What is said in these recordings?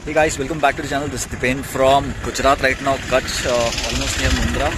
Hey guys, welcome back to the channel. This is Dipen from Gujarat right now, Kutch, almost near Mundra.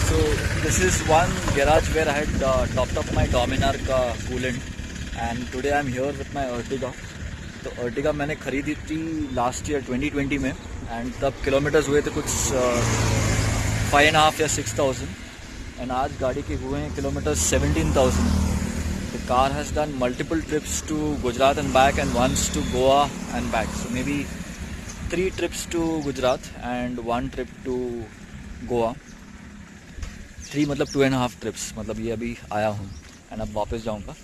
So this is one garage where I had topped up my Dominar का coolant, and today I'm here with my Ertiga. तो Ertiga मैंने खरीदी थी last year 2020 में, and तब kilometres हुए थे कुछ 5.5 या 6,000, एंड आज गाड़ी के हुए हैं kilometres 17,000. The car has done multiple trips to Gujarat and back, and once to Goa and back. So maybe 3 trips to Gujarat and 1 trip to Goa. 3 मतलब 2.5 trips. मतलब ये अभी आया हूँ and अब वापस जाऊँगा.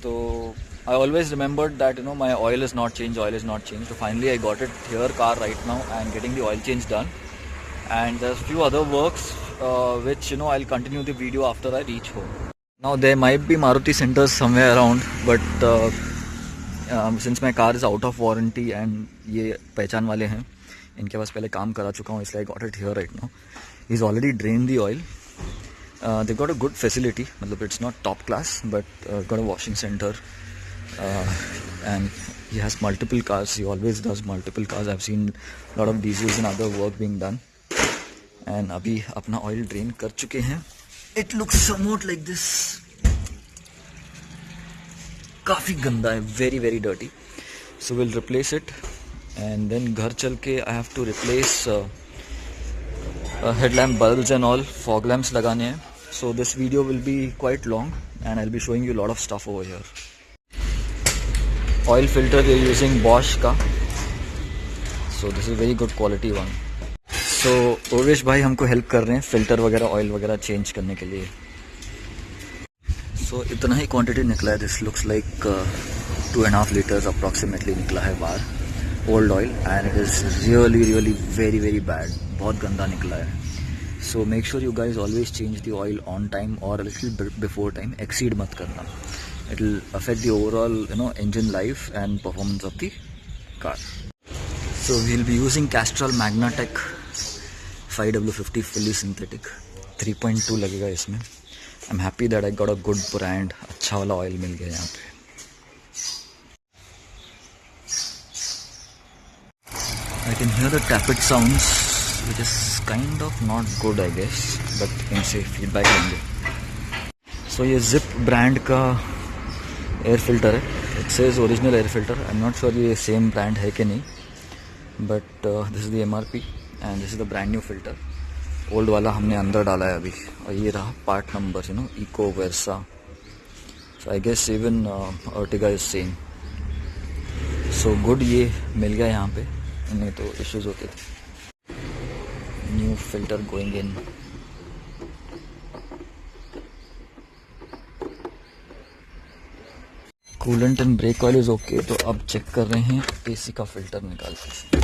तो I always remembered that my oil is not changed. So finally I got it here car right now and getting the oil change done. And there's few other works which I'll continue the video after I reach home. Now there might be Maruti centers somewhere around, but since my car is out of warranty and ये पहचान वाले हैं, इनके पास पहले काम करा चुका हूँ, इसलिए I got it here right now. He's already drained the oil. They've got a good facility, मतलब it's not top class, but got a washing center, and he has multiple cars. He always does multiple cars. I've seen a lot of diesels and other work being done. And अभी अपना oil drain कर चुके हैं. It looks somewhat like this. काफी गंदा है, very very dirty. So we'll replace it, and then घर चल के I have to replace headlamp bulbs and all, fog lamps लगाने हैं. So this video will be quite long, and I'll be showing you a lot of stuff over here. Oil filter we're using Bosch का. So this is very good quality one. So Owais भाई हमको help कर रहे हैं filter वगैरह oil वगैरह change करने के लिए. So इतना ही क्वांटिटी निकला है. This looks like 2.5 liters approximately निकला है बाहर old oil, and it is really very very bad. बहुत गंदा निकला है. So make sure you guys always change the oil on time और a little before time. Exceed मत करना. It will affect the overall engine life and performance of the car. So we will be using Castrol Magnatec 5W50 fully synthetic. 3.2 लगेगा इसमें. I'm happy that I got a good brand. अच्छा वाला oil मिल गया यहाँ पे. I can hear the tappet sounds, which is kind of not good I guess, but you can say feedback लेंगे. So ये Zip brand का air filter है. It says original air filter. I'm not sure ये same brand है कि नहीं, but this is the MRP. And this is the brand new filter. Old वाला हमने अंदर डाला है अभी, और ये रहा part number Eeco Versa. So I guess even Ertiga is same. So good ये मिल गया यहाँ पे, नहीं तो इश्यूज होते थे. New filter going in. Coolant and brake oil is okay. तो अब चेक कर रहे हैं एसी का फिल्टर निकाल के.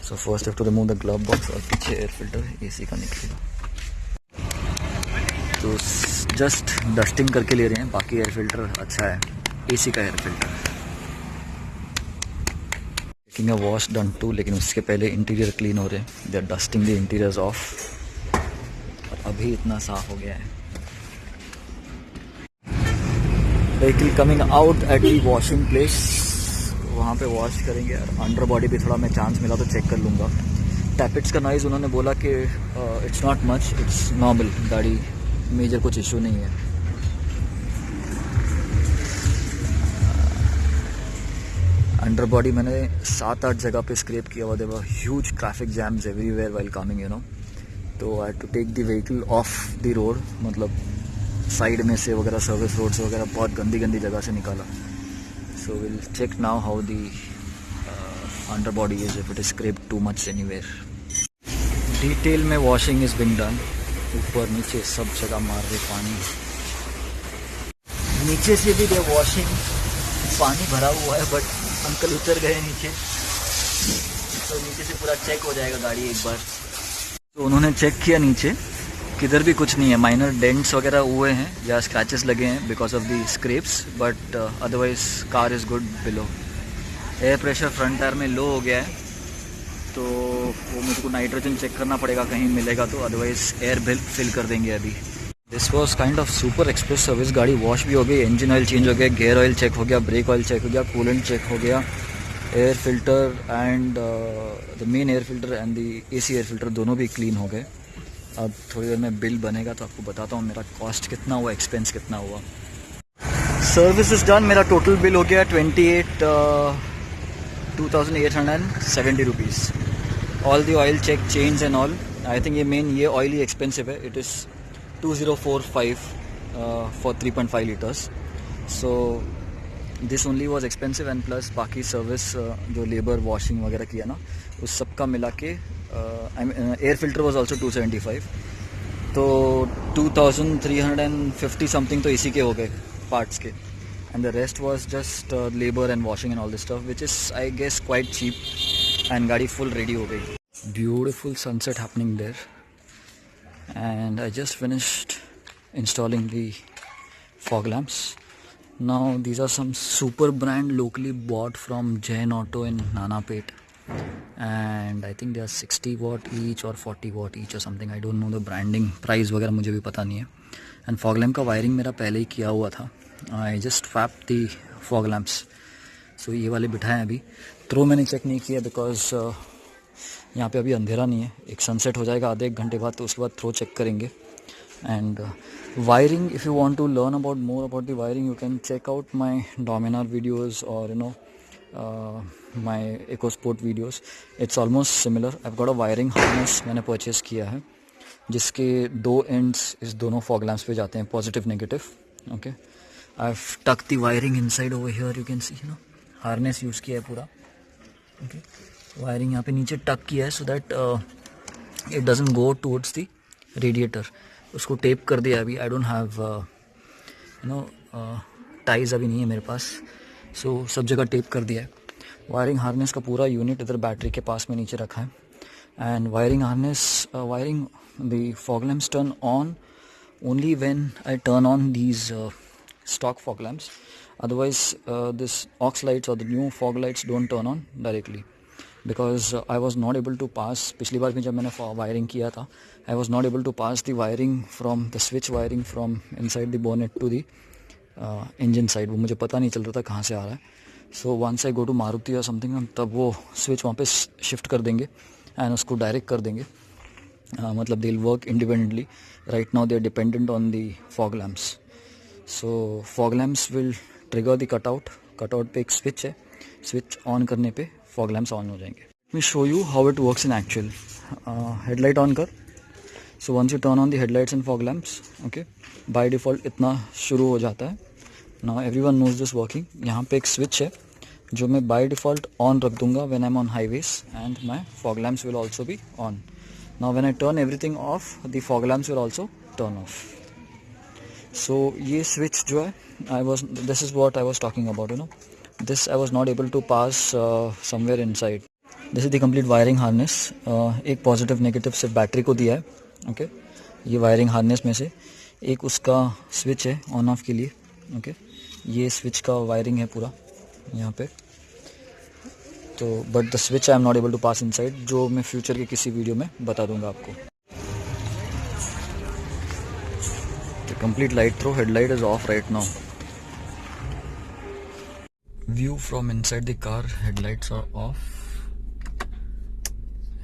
So first you have to remove the glove box, और पीछे एयर फिल्टर एसी का निकलेगा. तो जस्ट डस्टिंग करके ले रहे हैं. बाकी एयर फिल्टर अच्छा है, एसी का air filter. Taking a wash done to, लेकिन उसके पहले इंटीरियर क्लीन हो रहे हैं. They are dusting the interiors off. और अभी इतना साफ हो गया है. Vehicle coming out at the washing place. वहाँ पे वॉश करेंगे. और अंडर बॉडी भी थोड़ा मैं चांस मिला तो चेक कर लूँगा. टैपेट्स का नॉइज़ उन्होंने बोला कि it's not much, it's normal. गाड़ी मेजर कुछ इशू नहीं है. अंडर बॉडी मैंने 7-8 जगह पे स्क्रैप किया हुआ. There were huge traffic jams everywhere while coming तो I had to take the vehicle off the road, मतलब साइड में से वगैरह, सर्विस रोड से वगैरह बहुत गंदी जगह से निकाला. So we'll check now how the underbody is, if it is scraped too much anywhere. Detail में washing is being done. ऊपर नीचे सब जगह मार रहे पानी. नीचे से भी दे वॉशिंग. पानी भरा हुआ है, बट अंकल उतर गए नीचे, तो नीचे से पूरा चेक हो जाएगा गाड़ी एक बार. तो उन्होंने चेक किया नीचे, किधर भी कुछ नहीं है. माइनर डेंट्स वगैरह हुए हैं या स्क्रैचेस लगे हैं because of the scrapes, but otherwise car is good below. Air pressure front tyre में लो हो गया है, तो वो मुझको नाइट्रोजन चेक करना पड़ेगा, कहीं मिलेगा तो. अदरवाइज एयर फिल कर देंगे अभी. This was kind of super express service. गाड़ी वॉश भी हो गई, इंजन ऑयल चेंज हो गया, गियर ऑयल चेक हो गया, ब्रेक ऑयल चेक हो गया, कूलेंट चेक हो गया, air filter and the main air filter and the AC air filter दोनों भी क्लीन हो गए। अब थोड़ी देर में बिल बनेगा तो आपको बताता हूँ मेरा कॉस्ट कितना हुआ, एक्सपेंस कितना हुआ। सर्विस इज डन, मेरा टोटल बिल हो गया 2,870 rupees. All the oil check, change and all. I think ये ऑयल ही एक्सपेंसिव है। It is 2045 for 3.5 litres. So this only was expensive and plus बाकी सर्विस जो लेबर वॉशिंग वगैरह किया ना, उस सब का मिला के एयर फिल्टर वॉज ऑल्सो 275, तो 2,350 समथिंग तो इसी के हो गए पार्ट्स के। And the rest was just labour and washing and all this stuff which is I guess quite cheap. And गाड़ी फुल रेडी हो गई। Beautiful sunset happening there and I just finished installing the fog lamps. Now these are some super brand locally bought from Jain Auto in Nanapet, and I think they are 60 watt each or 40 watt each or something. I don't know the branding, price वगैरह मुझे भी पता नहीं है। And fog lamp का wiring मेरा पहले ही किया हुआ था। I just fapped the fog lamps. So ये वाले बिठाए अभी। थ्रो मैंने चेक नहीं किया बिकॉज यहाँ पे अभी अंधेरा नहीं है। एक सनसेट हो जाएगा आधे एक घंटे बाद, तो उसके बाद थ्रो चेक करेंगे। And wiring, if you want to learn about more about the wiring, you can check out my Dominar videos or my EcoSport videos. It's almost similar. I've got a wiring harness मैंने purchase किया है जिसके दो ends इस दोनों fog lamps पे जाते हैं, positive negative. Okay, I've tucked the wiring inside over here. You can see, harness use किया है पूरा। Okay, wiring यहाँ पे नीचे tuck किया है so that it doesn't go towards the radiator. उसको टेप कर दिया अभी। आई डोंट हैव टाइज अभी नहीं है मेरे पास, सो सब जगह टेप कर दिया है। वायरिंग हार्नेस का पूरा यूनिट इधर बैटरी के पास में नीचे रखा है। And wiring harness, wiring the fog lamps turn on only when I turn on these stock fog lamps, otherwise this aux lights और the new fog lights don't turn on directly because I was not able to pass। पिछली बार भी जब मैंने wiring किया था, I was not able to pass the wiring from the switch wiring from inside the bonnet to the engine side। वो मुझे पता नहीं चल रहा था कहाँ से आ रहा है। So once I go to Maruti or something, तब वो switch वहाँ पे शिफ्ट कर देंगे and उसको डायरेक्ट कर देंगे। मतलब they'll work independently। Right now they are dependent on the fog lamps। So fog lamps will trigger the cutout पे एक स्विच है, स्विच ऑन करने पे फॉग लैम्प्स ऑन हो जाएंगे। Let me show you how it works in actual। Headlight on कर। So once you turn on the headlights and fog lamps, okay, by default इतना शुरू हो जाता है। Now everyone knows this working. यहाँ पे एक स्विच है जो मैं बाय डिफ़ॉल्ट ऑन रख दूंगा when I am on highways, and my fog lamps will also be on. Now when I turn everything off, the fog lamps will also turn off. So ये switch जो है, this is what I was talking about, this I was not able to pass somewhere inside। this is the complete wiring harness। एक positive negative सिर्फ battery को दिया है। Okay, ये wiring harness में से एक उसका स्विच है ऑन ऑफ के लिए। ओके, ये स्विच का वायरिंग है पूरा यहाँ पे। तो but the switch I am not able to pass inside, जो मैं फ्यूचर के किसी वीडियो में बता दूंगा आपको। Complete light throw, headlight is off right now. View from inside the car, headlights are off,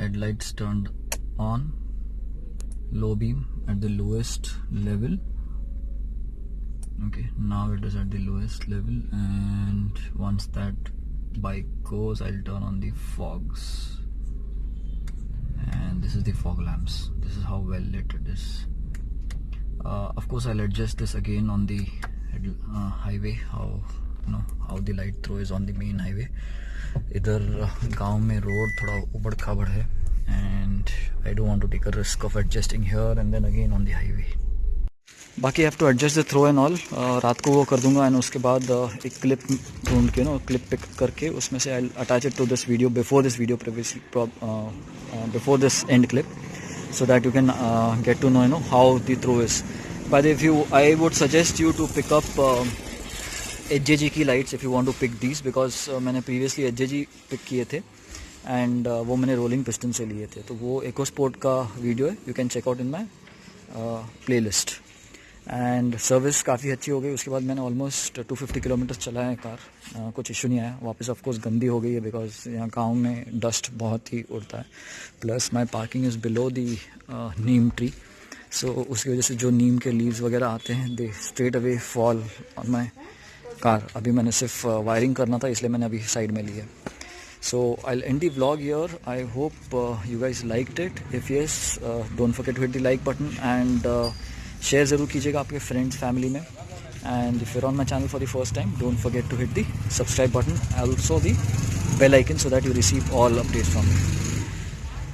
headlights turned on, low beam at the lowest level। Okay, now it is at the lowest level, and once that bike goes, I'll turn on the fogs, and this is the fog lamps। This is how well lit it is। Of course I'll adjust this again on the highway, how the light throw is on the main highway। इधर गांव में road थोड़ा उबड़ खाबड़ है, and I don't want to take a risk of adjusting here and then again on the highway। बाकी I have to adjust the throw and all। रात को वो कर दूंगा, and उसके बाद एक क्लिप ढूंढ के क्लिप पिक करके उसमें से I'll attach it to this video before this video before this end clip, so that you can get to know how the throw is। By the way, I would suggest you to pick up HJG की lights if you want to pick these, because मैंने previously HJG pick किए थे, and वो मैंने rolling piston से लिए थे। तो वो EcoSport का वीडियो है, you can check out in my playlist. And service काफ़ी अच्छी हो गई। उसके बाद मैंने ऑलमोस्ट 250 किलोमीटर चला है कार, कुछ इशू नहीं आया। वापस ऑफकोर्स गंदी हो गई है बिकॉज यहाँ गांव में डस्ट बहुत ही उड़ता है, plus my parking is below the neem tree, so उसकी वजह से जो नीम के लीव्स वगैरह आते हैं they straight away fall on my car. अभी मैंने सिर्फ वायरिंग करना था इसलिए मैंने अभी साइड में लिया। So I'll end the vlog here. I hope you guys liked it. If yes, don't forget to hit the like button and share ज़रूर कीजिएगा आपके friends, family में. And if you're on my channel for the first time, don't forget to hit the subscribe button. Also the bell icon so that you receive all updates from me.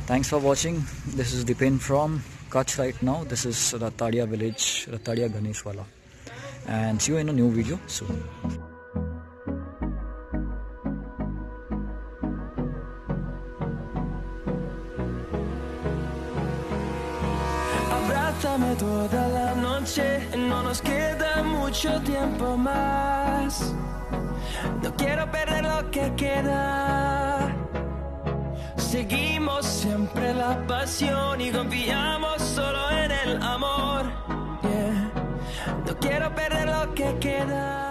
Thanks for watching. This is Dipen from Kutch right now. This is Ratadia village, Ratadia Ganeshwala. And see you in a new video soon. Abrázame toda la noche, no nos queda mucho tiempo más. No quiero perder lo que queda. Seguimos siempre la pasión y confiamos solo en el amor. Yeah. No quiero perder lo que queda.